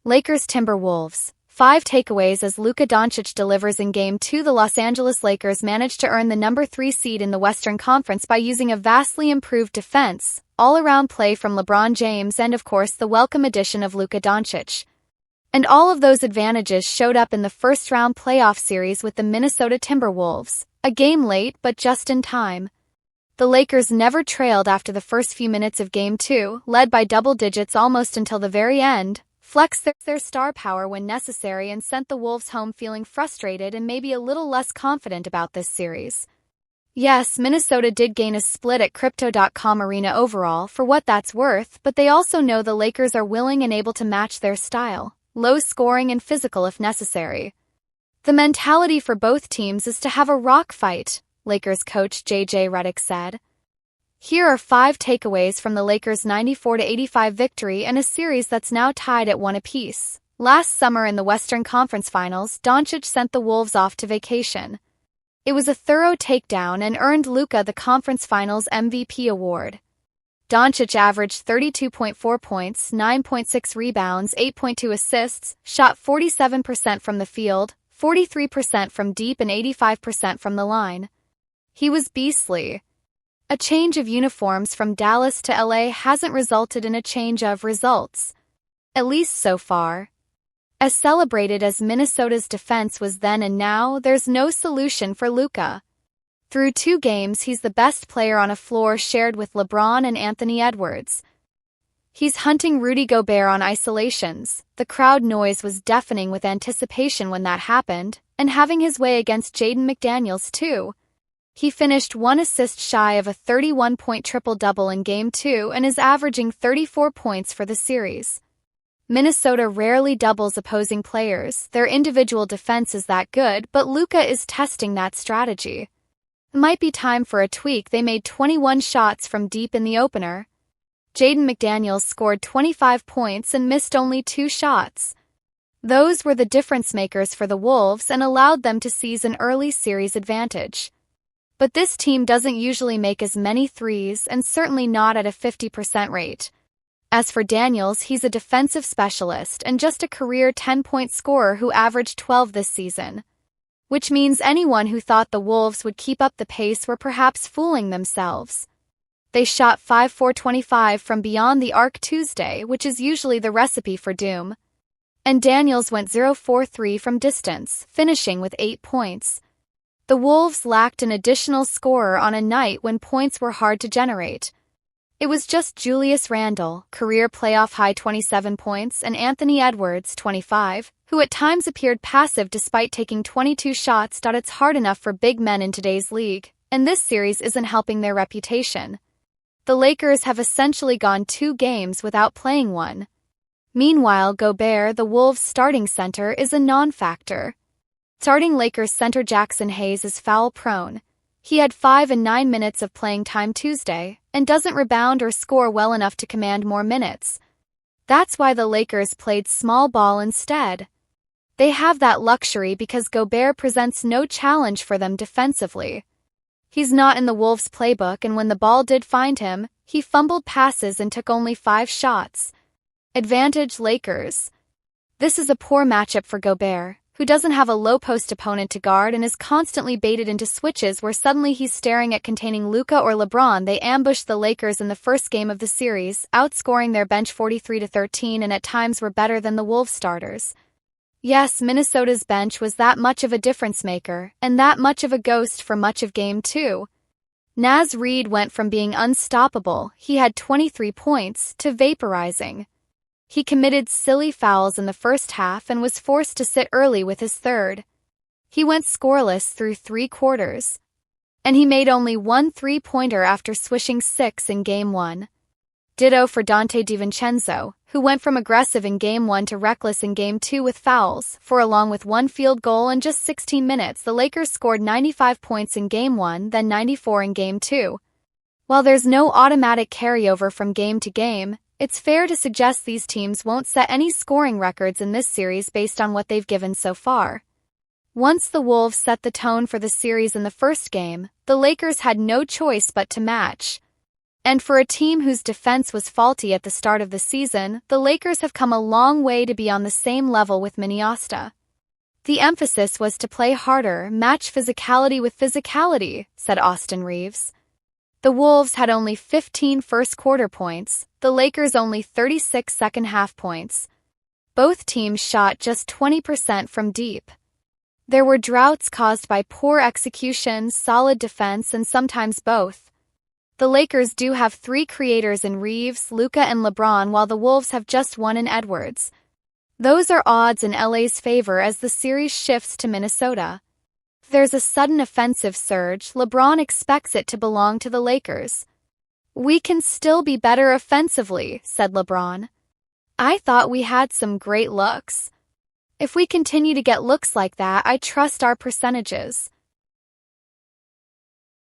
Lakers-Timberwolves. 5 takeaways as Luka Dončić delivers in Game 2. The Los Angeles Lakers managed to earn the number 3 seed in the Western Conference by using a vastly improved defense, all-around play from LeBron James and, of course, the welcome addition of Luka Dončić. And all of those advantages showed up in the first-round playoff series with the Minnesota Timberwolves, a game late but just in time. The Lakers never trailed after the first few minutes of Game 2, led by double digits almost until the very end, flexed their star power when necessary and sent the Wolves home feeling frustrated and maybe a little less confident about this series. Yes, Minnesota did gain a split at Crypto.com Arena overall, for what that's worth, but they also know the Lakers are willing and able to match their style, low scoring and physical if necessary. The mentality for both teams is to have a rock fight, Lakers coach JJ Redick said. Here are 5 takeaways from the Lakers' 94-85 victory in a series that's now tied at 1 apiece. Last summer in the Western Conference Finals, Dončić sent the Wolves off to vacation. It was a thorough takedown and earned Luka the Conference Finals MVP award. Dončić averaged 32.4 points, 9.6 rebounds, 8.2 assists, shot 47% from the field, 43% from deep and 85% from the line. He was beastly. A change of uniforms from Dallas to LA hasn't resulted in a change of results. At least so far. As celebrated as Minnesota's defense was then and now, there's no solution for Luka. Through 2 games, he's the best player on a floor shared with LeBron and Anthony Edwards. He's hunting Rudy Gobert on isolations. The crowd noise was deafening with anticipation when that happened, and having his way against Jaden McDaniels too. He finished 1 assist shy of a 31-point triple-double in Game 2 and is averaging 34 points for the series. Minnesota rarely doubles opposing players. Their individual defense is that good, but Luka is testing that strategy. It might be time for a tweak. They made 21 shots from deep in the opener. Jaden McDaniels scored 25 points and missed only 2 shots. Those were the difference makers for the Wolves and allowed them to seize an early series advantage. But this team doesn't usually make as many threes and certainly not at a 50% rate. As for Daniels, he's a defensive specialist and just a career 10-point scorer who averaged 12 this season. Which means anyone who thought the Wolves would keep up the pace were perhaps fooling themselves. They shot 5-4-25 from beyond the arc Tuesday, which is usually the recipe for doom. And Daniels went 0-4-3 from distance, finishing with 8 points. The Wolves lacked an additional scorer on a night when points were hard to generate. It was just Julius Randle, career playoff-high 27 points, and Anthony Edwards, 25, who at times appeared passive despite taking 22 shots. It's hard enough for big men in today's league, and this series isn't helping their reputation. The Lakers have essentially gone 2 games without playing one. Meanwhile, Gobert, the Wolves' starting center, is a non-factor. Starting Lakers center Jackson Hayes is foul-prone. He had 5 and 9 minutes of playing time Tuesday, and doesn't rebound or score well enough to command more minutes. That's why the Lakers played small ball instead. They have that luxury because Gobert presents no challenge for them defensively. He's not in the Wolves' playbook, and when the ball did find him, he fumbled passes and took only 5 shots. Advantage Lakers. This is a poor matchup for Gobert, who doesn't have a low-post opponent to guard and is constantly baited into switches where suddenly he's staring at containing Luka or LeBron. They ambushed the Lakers in the first game of the series, outscoring their bench 43-13 and at times were better than the Wolves starters. Yes, Minnesota's bench was that much of a difference-maker, and that much of a ghost for much of Game 2. Naz Reid went from being unstoppable, he had 23 points, to vaporizing. He committed silly fouls in the first half and was forced to sit early with his third. He went scoreless through 3 quarters. And he made only 1 3-pointer after swishing 6 in Game 1. Ditto for Donte DiVincenzo, who went from aggressive in Game 1 to reckless in Game 2 with fouls. For along with 1 field goal in just 16 minutes, the Lakers scored 95 points in Game 1, then 94 in Game 2. While there's no automatic carryover from game to game, it's fair to suggest these teams won't set any scoring records in this series based on what they've given so far. Once the Wolves set the tone for the series in the first game, the Lakers had no choice but to match. And for a team whose defense was faulty at the start of the season, the Lakers have come a long way to be on the same level with Minnesota. The emphasis was to play harder, match physicality with physicality, said Austin Reeves. The Wolves had only 15 first-quarter points, the Lakers only 36 second-half points. Both teams shot just 20% from deep. There were droughts caused by poor execution, solid defense, and sometimes both. The Lakers do have 3 creators in Reeves, Luka, and LeBron, while the Wolves have just 1 in Edwards. Those are odds in LA's favor as the series shifts to Minnesota. If there's a sudden offensive surge, LeBron expects it to belong to the Lakers. "We can still be better offensively," said LeBron. "I thought we had some great looks. If we continue to get looks like that, I trust our percentages."